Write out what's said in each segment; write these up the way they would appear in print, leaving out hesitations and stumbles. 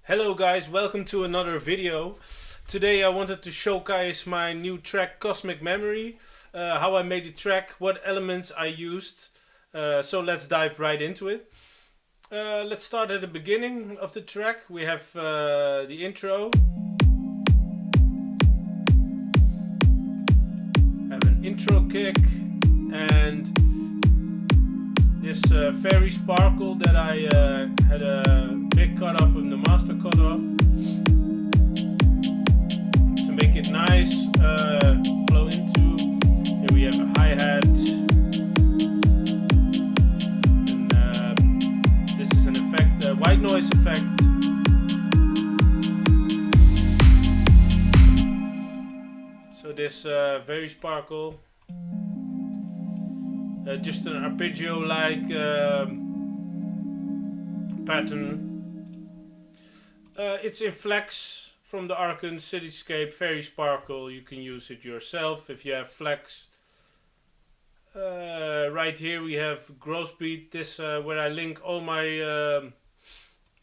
Hello guys, welcome to another video. Today I wanted to showcase my new track Cosmic Memory, how I made the track, what elements I used. So let's dive right into it. Let's start at the beginning of the track. We have the intro. Have an intro kick and this fairy sparkle that I had a big cut off and the master cut off to make it nice flow into. Here we have a hi-hat and this is an effect, a white noise effect. So this very sparkle, just an arpeggio like pattern. It's in Flex from the Archon Cityscape Fairy Sparkle. You can use it yourself if you have Flex. Right here we have Grossbeat, this where I link all my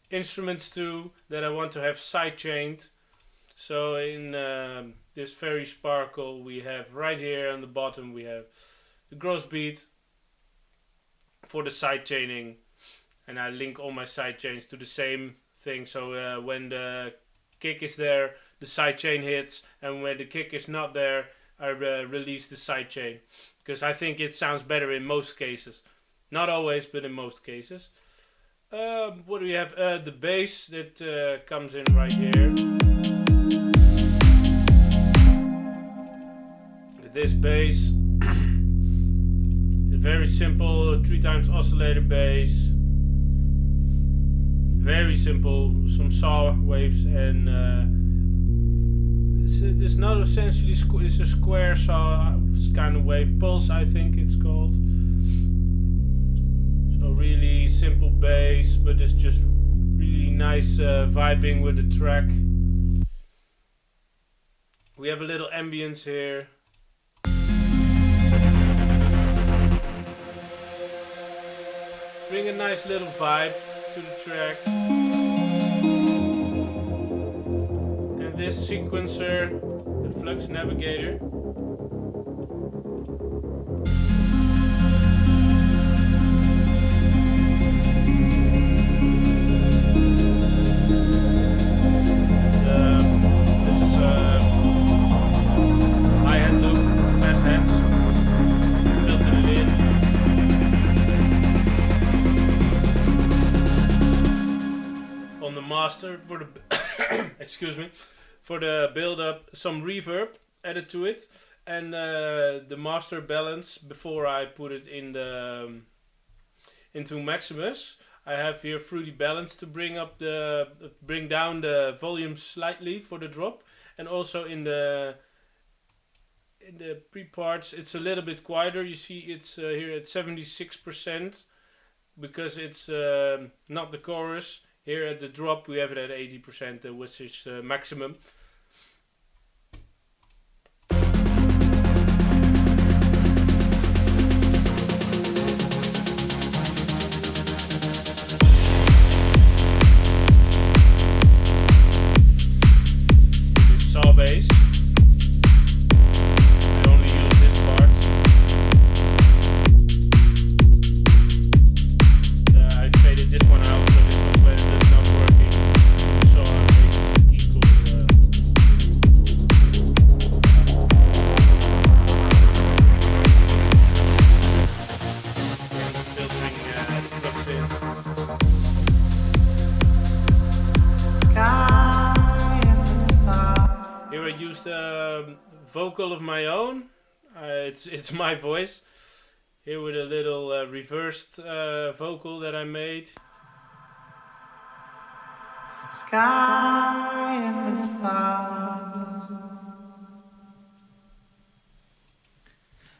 instruments to that I want to have sidechained. So in this Fairy Sparkle we have right here on the bottom we have the Grossbeat for the sidechaining, and I link all my sidechains to the same thing. So when the kick is there, the sidechain hits, and when the kick is not there, I release the sidechain because I think it sounds better in most cases. Not always, but in most cases. What do we have? The bass that comes in right here. This bass, very simple, 3 times oscillator bass. Very simple, some saw waves, and it's not essentially it's a square saw kind of wave, pulse I think it's called. So really simple bass, but it's just really nice vibing with the track. We have a little ambience here. Bring a nice little vibe to the track. And this sequencer, the Flux Navigator. This is a hi-hat loop, fast hats. Filtered it in. On the master for the excuse me, for the build up, some reverb added to it, and the master balance before I put it in the into Maximus. I have here Fruity Balance to bring down the volume slightly for the drop, and also in the pre parts it's a little bit quieter. You see it's here at 76% because it's not the chorus. Here at the drop we have it at 80%, which is maximum. This saw bass. I only use this part. I faded this one out, so this one when it's not working. So basically equal. Filtering flux in. Here I used a vocal of my own. It's my voice. Here with a little reversed vocal that I made. Sky and the stars,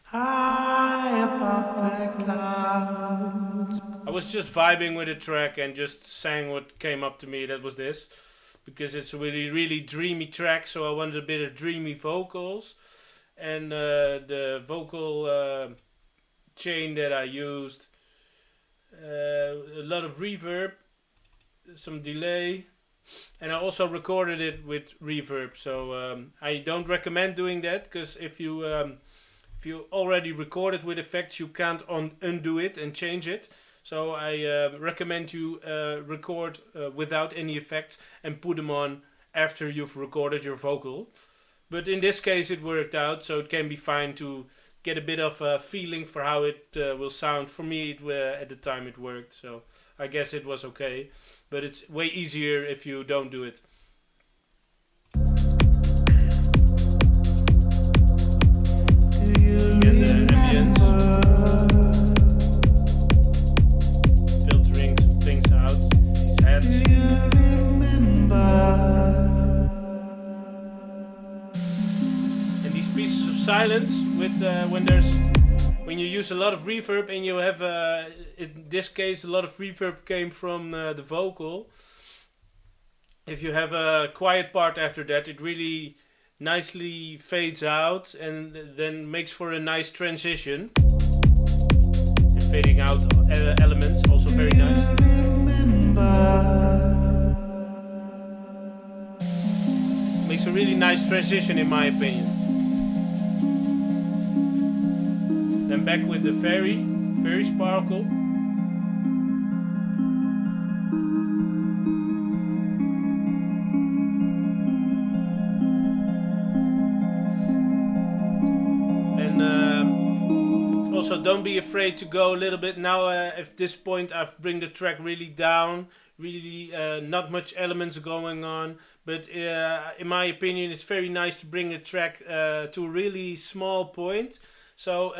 high above the clouds. I was just vibing with the track and just sang what came up to me. That was this, because it's a really dreamy track. So I wanted a bit of dreamy vocals, and the vocal chain that I used, a lot of reverb, some delay, And I also recorded it with reverb. So I don't recommend doing that, because if you already recorded with effects, you can't undo it and change it. So I recommend you record without any effects and put them on after you've recorded your vocal. But in this case it worked out, so it can be fine to get a bit of a feeling for how it will sound. For me, at the time it worked, so I guess it was okay. But it's way easier if you don't do it. Again, the ambience. Filtering some things out. These heads. And these pieces of silence with when you use a lot of reverb and you have in this case a lot of reverb came from the vocal. If you have a quiet part after that, it really nicely fades out and then makes for a nice transition. And fading out elements also very nice. Makes a really nice transition in my opinion. Then back with the fairy sparkle. And also don't be afraid to go a little bit. Now at this point I've bring the track really down. Really not much elements going on, but in my opinion it's very nice to bring a track to a really small point. So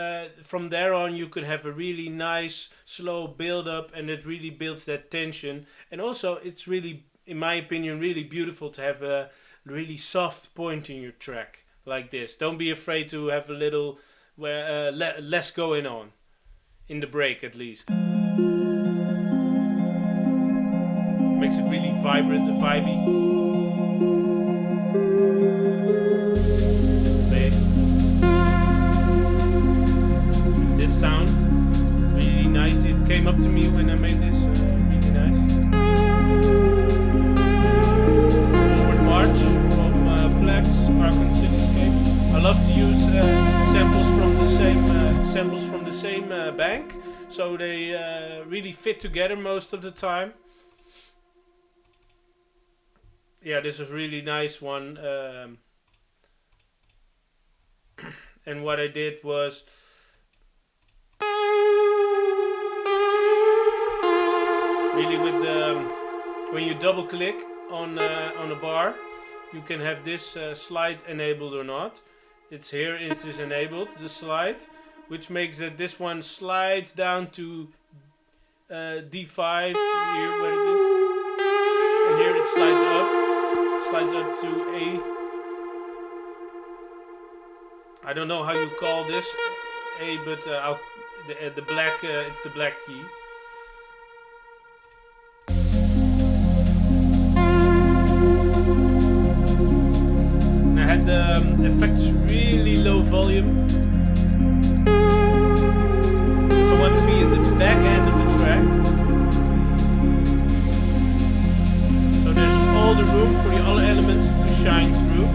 from there on you could have a really nice slow build up, and it really builds that tension. And also it's really, in my opinion, really beautiful to have a really soft point in your track like this. Don't be afraid to have a little less going on in the break at least. Makes it really vibrant and vibey. This sound, really nice. It came up to me when I made this, really nice. It's Forward March from Flex, Arkham Cityscape. I love to use samples from the same bank, so they really fit together most of the time. Yeah, this is really nice one. And what I did was really with the when you double click on a bar, you can have this slide enabled or not. It's here, it is enabled, the slide, which makes that this one slides down to D5 here where it is, and here it slides up to A. I don't know how you call this A, but the black it's the black key. And I had the effects really low volume, so I want to be in the back end of the track. So there's all the room for the other elements to shine through.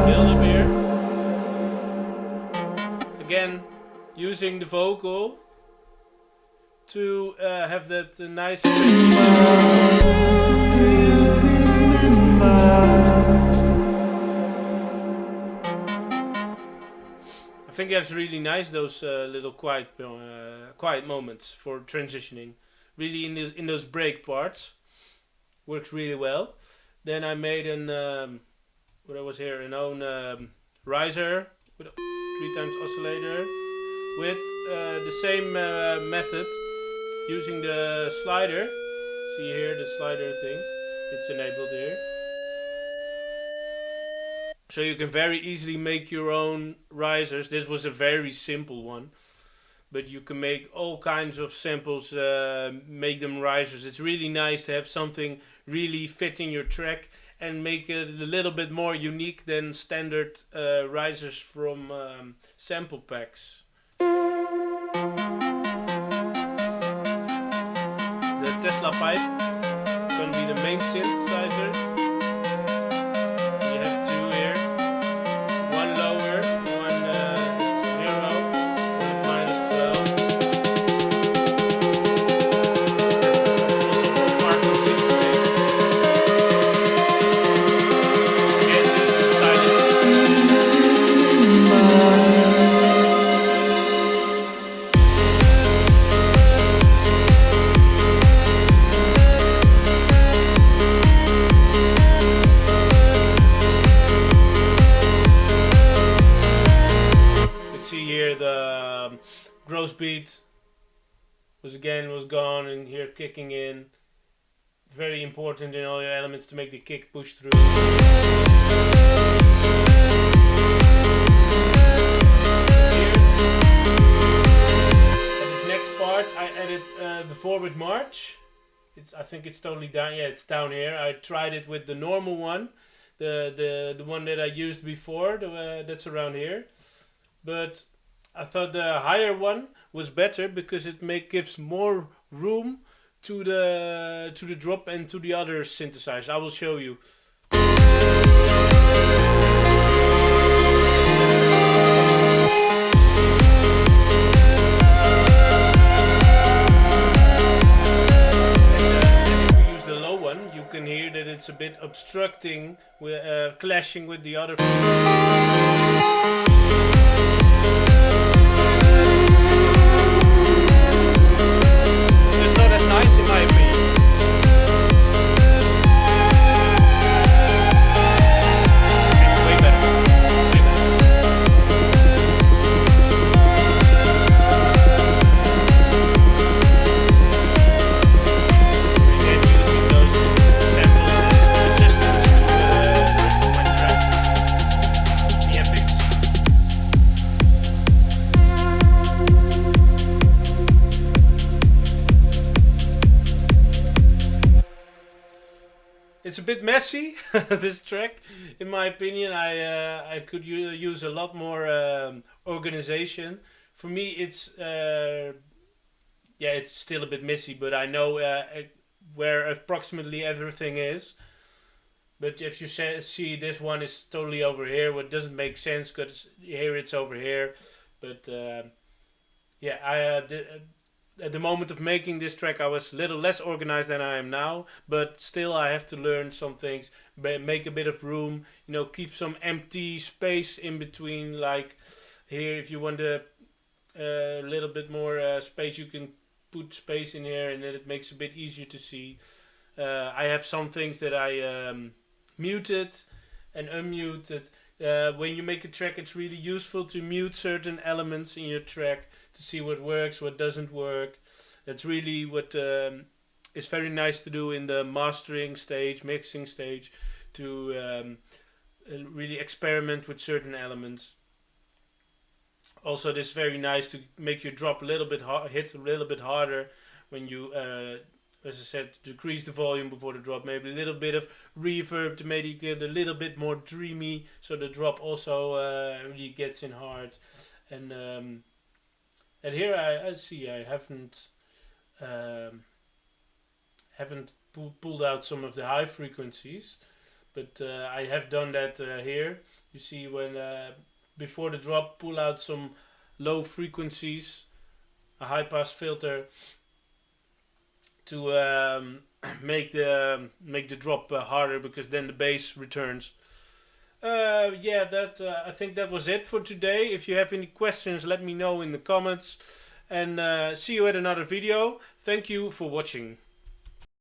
Build up here. Again, using the vocal to have that nice. I think that's really nice. Those little quiet moments for transitioning, really in those break parts, works really well. Then I made an what I was here, an own riser with 3 times oscillator with the same method, using the slider. See here the slider thing, it's enabled here. So you can very easily make your own risers. This was a very simple one, but you can make all kinds of samples, make them risers. It's really nice to have something really fitting your track and make it a little bit more unique than standard risers from sample packs. Tesla pipe. It's going to be the main synthesizer. You have two here. One lower, one zero, one minus 12. Also from Marco Synthscape. Again, there's the silence. Here the gross beat was gone, and here kicking in. Very important in all your elements to make the kick push through. Here, at this next part I added the forward march. I think it's totally down. Yeah, it's down here. I tried it with the normal one, the one that I used before, that's around here. But I thought the higher one was better because it gives more room to the drop and to the other synthesizers. I will show you. And if you use the low one, you can hear that it's a bit obstructing, clashing with the other frequencies. Nice in my opinion. It's way better. Way better. Again, using those samples as assistance to the rest of my track. The epics. It's a bit messy, this track, in my opinion. I could use a lot more organization. For me, it's it's still a bit messy, but I know where approximately everything is. But if you see this one is totally over here, what doesn't make sense because here it's over here. But at the moment of making this track, I was a little less organized than I am now, but still I have to learn some things, make a bit of room, keep some empty space in between. Like here, if you want a little bit more space, you can put space in here, and then it makes it a bit easier to see. I have some things that I muted and unmuted. When you make a track, it's really useful to mute certain elements in your track to see what works, what doesn't work. That's really what is very nice to do in the mastering stage, mixing stage, to really experiment with certain elements. Also, this is very nice to make your drop a little bit hit a little bit harder when you, as I said, decrease the volume before the drop. Maybe a little bit of reverb to make it get a little bit more dreamy, so the drop also really gets in hard. And here I see I haven't pulled out some of the high frequencies, but I have done that here. You see when before the drop, pull out some low frequencies, a high pass filter to make the drop harder, because then the bass returns. I think that was it for today. If you have any questions, let me know in the comments, and see you at another video. Thank you for watching.